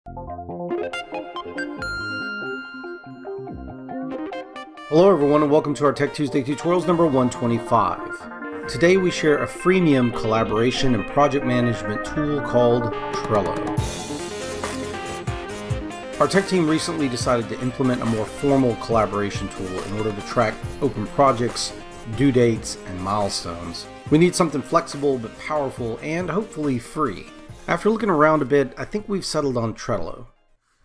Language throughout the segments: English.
Hello everyone and welcome to our Tech Tuesday tutorials number 125. Today we share a freemium collaboration and project management tool called Trello. Our tech team recently decided to implement a more formal collaboration tool in order to track open projects, due dates, and milestones. We need something flexible but powerful and hopefully free. After looking around a bit, I think we've settled on Trello.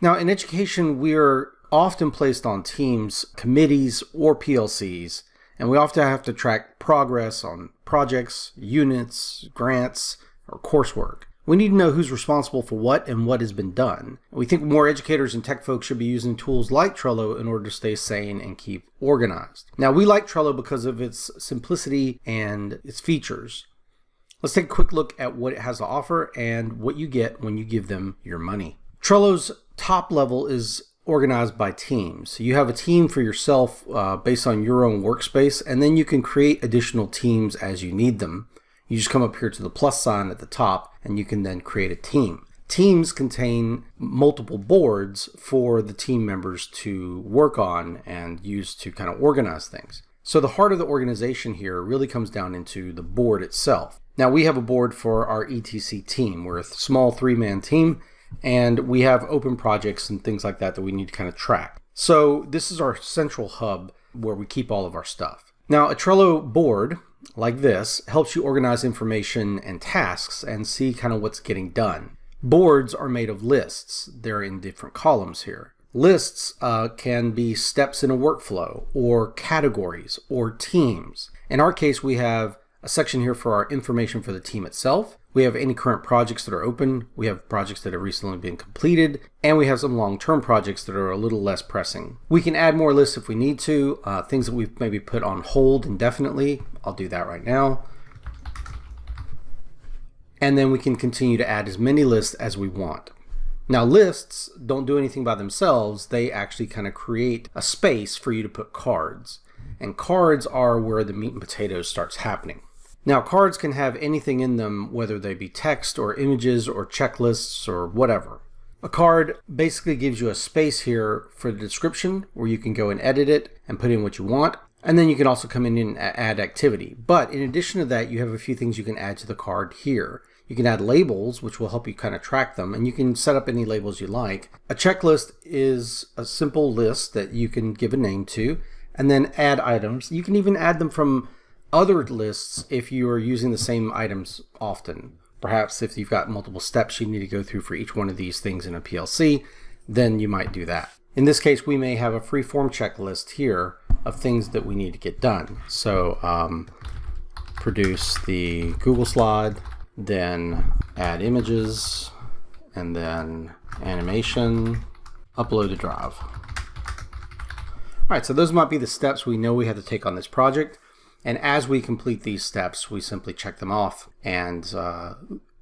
Now in education, we're often placed on teams, committees, or PLCs, and we often have to track progress on projects, units, grants, or coursework. We need to know who's responsible for what and what has been done. We think more educators and tech folks should be using tools like Trello in order to stay sane and keep organized. Now, we like Trello because of its simplicity and its features. Let's take a quick look at what it has to offer and what you get when you give them your money. Trello's top level is organized by teams. So you have a team for yourself based on your own workspace, and then you can create additional teams as you need them. You just come up here to the plus sign at the top, and you can then create a team. Teams contain multiple boards for the team members to work on and use to kind of organize things. So the heart of the organization here really comes down into the board itself. Now we have a board for our ETC team. We're a small 3-man team, and we have open projects and things like that we need to kind of track. So this is our central hub where we keep all of our stuff. Now a Trello board like this helps you organize information and tasks and see kind of what's getting done. Boards are made of lists. They're in different columns here. Lists can be steps in a workflow or categories or teams. In our case, we have a section here for our information for the team itself. We have any current projects that are open, we have projects that have recently been completed, and we have some long-term projects that are a little less pressing. We can add more lists if we need to, things that we've maybe put on hold indefinitely. I'll do that right now. And then we can continue to add as many lists as we want. Now lists don't do anything by themselves, they actually kind of create a space for you to put cards. And cards are where the meat and potatoes starts happening. Now cards can have anything in them, whether they be text or images or checklists or whatever. A card basically gives you a space here for the description where you can go and edit it and put in what you want. And then you can also come in and add activity. But in addition to that, you have a few things you can add to the card here. You can add labels, which will help you kind of track them, and you can set up any labels you like. A checklist is a simple list that you can give a name to and then add items. You can even add them from other lists if you are using the same items often. Perhaps if you've got multiple steps you need to go through for each one of these things in a PLC, then you might do that. In this case, we may have a free-form checklist here of things that we need to get done. So produce the Google slide, then add images, and then animation, upload a drive. All right, so those might be the steps we know we have to take on this project. And as we complete these steps, we simply check them off, and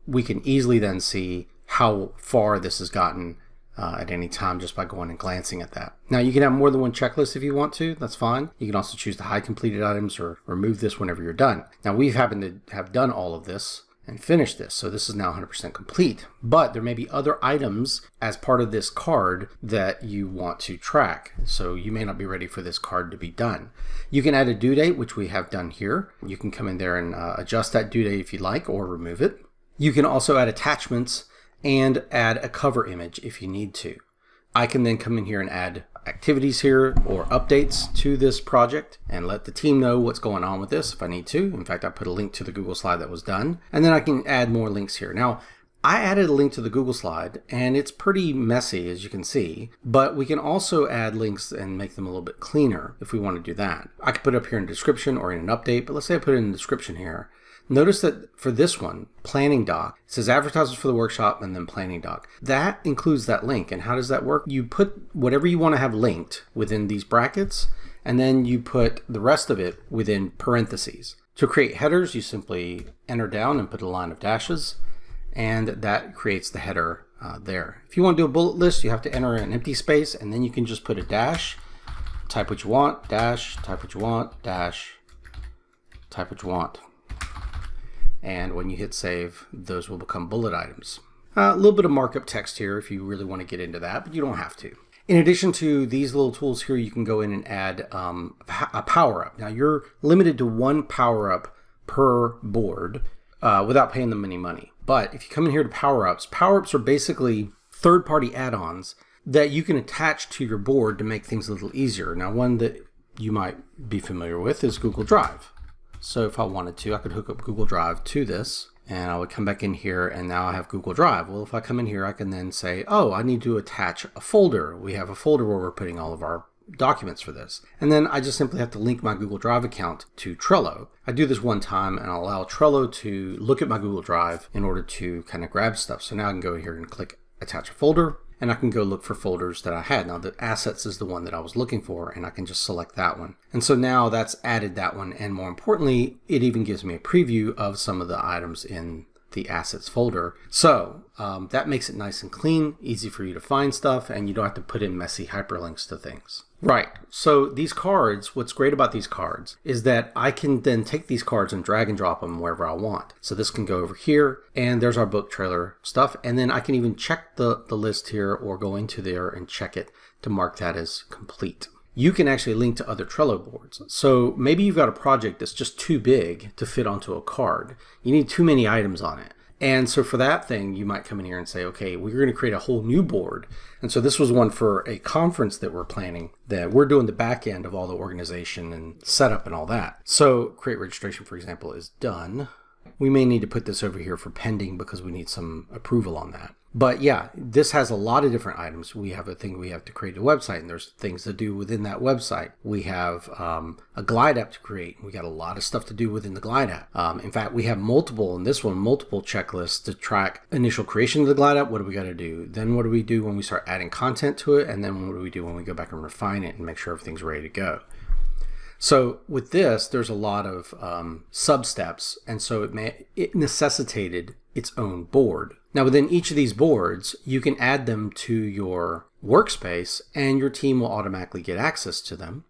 we can easily then see how far this has gotten at any time just by going and glancing at that. Now you can have more than one checklist if you want to, that's fine. You can also choose to hide completed items or remove this whenever you're done. Now we've happened to have done all of this and finished this, so this is now 100% complete. But there may be other items as part of this card that you want to track, so you may not be ready for this card to be done. You can add a due date, which we have done here. You can come in there and adjust that due date if you like, or remove it. You can also add attachments and add a cover image if you need to. I can then come in here and add activities here or updates to this project and let the team know what's going on with this if I need to. In fact, I put a link to the Google slide that was done, and then I can add more links here. Now, I added a link to the Google slide and it's pretty messy as you can see, but we can also add links and make them a little bit cleaner if we want to do that. I could put it up here in the description or in an update, but let's say I put it in the description here. Notice that for this one, planning doc, it says advertisements for the workshop and then planning doc. That includes that link. And how does that work? You put whatever you want to have linked within these brackets, and then you put the rest of it within parentheses. To create headers, you simply enter down and put a line of dashes, and that creates the header there. If you want to do a bullet list, you have to enter an empty space, and then you can just put a dash, type what you want, dash, type what you want, dash, type what you want. And when you hit save, those will become bullet items. A little bit of markup text here if you really want to get into that, but you don't have to. In addition to these little tools here, you can go in and add a power-up. Now, you're limited to one power-up per board without paying them any money. But if you come in here to power-ups are basically third-party add-ons that you can attach to your board to make things a little easier. Now, one that you might be familiar with is Google Drive. So if I wanted to, I could hook up Google Drive to this, and I would come back in here, and now I have Google Drive. Well, if I come in here, I can then say, oh, I need to attach a folder. We have a folder where we're putting all of our documents for this. And then I just simply have to link my Google Drive account to Trello. I do this one time, and I'll allow Trello to look at my Google Drive in order to kind of grab stuff. So now I can go here and click attach a folder, and I can go look for folders that I had. Now the assets is the one that I was looking for, and I can just select that one. And so now that's added that one, and more importantly, it even gives me a preview of some of the items in the assets folder. So that makes it nice and clean, easy for you to find stuff, and you don't have to put in messy hyperlinks to things. Right, so these cards, what's great about these cards is that I can then take these cards and drag and drop them wherever I want. So this can go over here, and there's our book trailer stuff, and then I can even check the list here or go into there and check it to mark that as complete. You can actually link to other Trello boards. So maybe you've got a project that's just too big to fit onto a card. You need too many items on it. And so for that thing, you might come in here and say, okay, we're going to create a whole new board. And so this was one for a conference that we're planning, that we're doing the back end of all the organization and setup and all that. So create registration, for example, is done. We may need to put this over here for pending because we need some approval on that. But yeah, this has a lot of different items. We have a thing we have to create a website, and there's things to do within that website. We have a Glide app to create. We got a lot of stuff to do within the Glide app. In fact, we have multiple checklists to track initial creation of the Glide app. What do we got to do? Then what do we do when we start adding content to it? And then what do we do when we go back and refine it and make sure everything's ready to go? So with this, there's a lot of sub-steps, and so it necessitated its own board. Now within each of these boards, you can add them to your workspace and your team will automatically get access to them.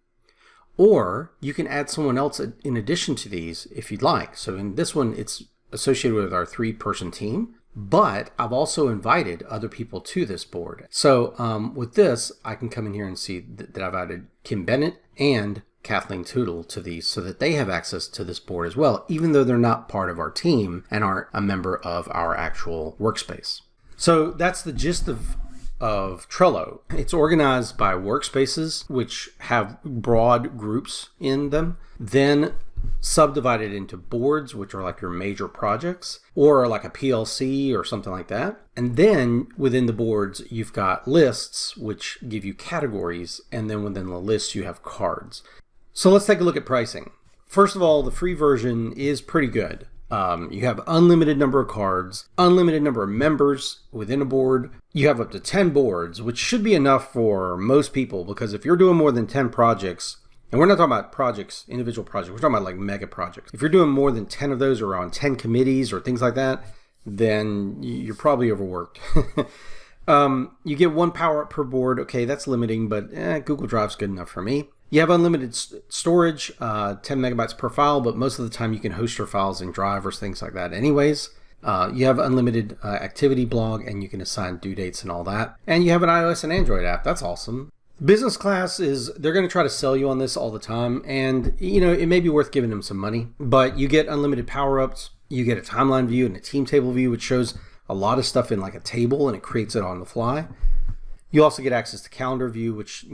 Or you can add someone else in addition to these if you'd like. So in this one, it's associated with our 3-person team, but I've also invited other people to this board. So with this, I can come in here and see that I've added Kim Bennett and Kathleen Tootle to these so that they have access to this board as well, even though they're not part of our team and aren't a member of our actual workspace. So that's the gist of Trello. It's organized by workspaces, which have broad groups in them, then subdivided into boards, which are like your major projects, or like a PLC or something like that. And then within the boards, you've got lists, which give you categories, and then within the lists, you have cards. So let's take a look at pricing. First of all, the free version is pretty good. You have unlimited number of cards, unlimited number of members within a board. You have up to 10 boards, which should be enough for most people, because if you're doing more than 10 projects, and we're not talking about projects, individual projects, we're talking about like mega projects. If you're doing more than 10 of those or on 10 committees or things like that, then you're probably overworked. You get 1 power up per board. Okay, that's limiting, but Google Drive's good enough for me. You have unlimited storage, 10 megabytes per file, but most of the time you can host your files in Drive or things like that anyways. You have unlimited activity blog, and you can assign due dates and all that. And you have an iOS and Android app. That's awesome. Business class they're going to try to sell you on this all the time, and it may be worth giving them some money, but you get unlimited power-ups. You get a timeline view and a team table view, which shows a lot of stuff in like a table, and it creates it on the fly. You also get access to calendar view, which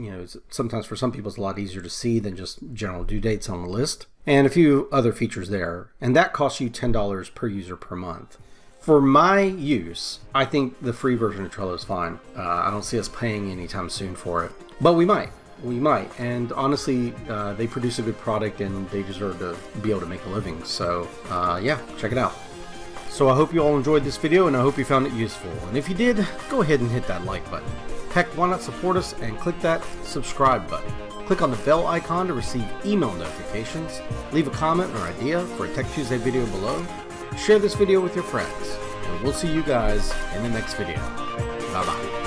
sometimes for some people is a lot easier to see than just general due dates on the list, and a few other features there. And that costs you $10 per user per month. For my use, I think the free version of Trello is fine. I don't see us paying anytime soon for it, but we might. And honestly, they produce a good product and they deserve to be able to make a living. So yeah, check it out. So I hope you all enjoyed this video, and I hope you found it useful. And if you did, go ahead and hit that like button. Heck, why not support us and click that subscribe button. Click on the bell icon to receive email notifications. Leave a comment or idea for a Tech Tuesday video below. Share this video with your friends. And we'll see you guys in the next video. Bye-bye.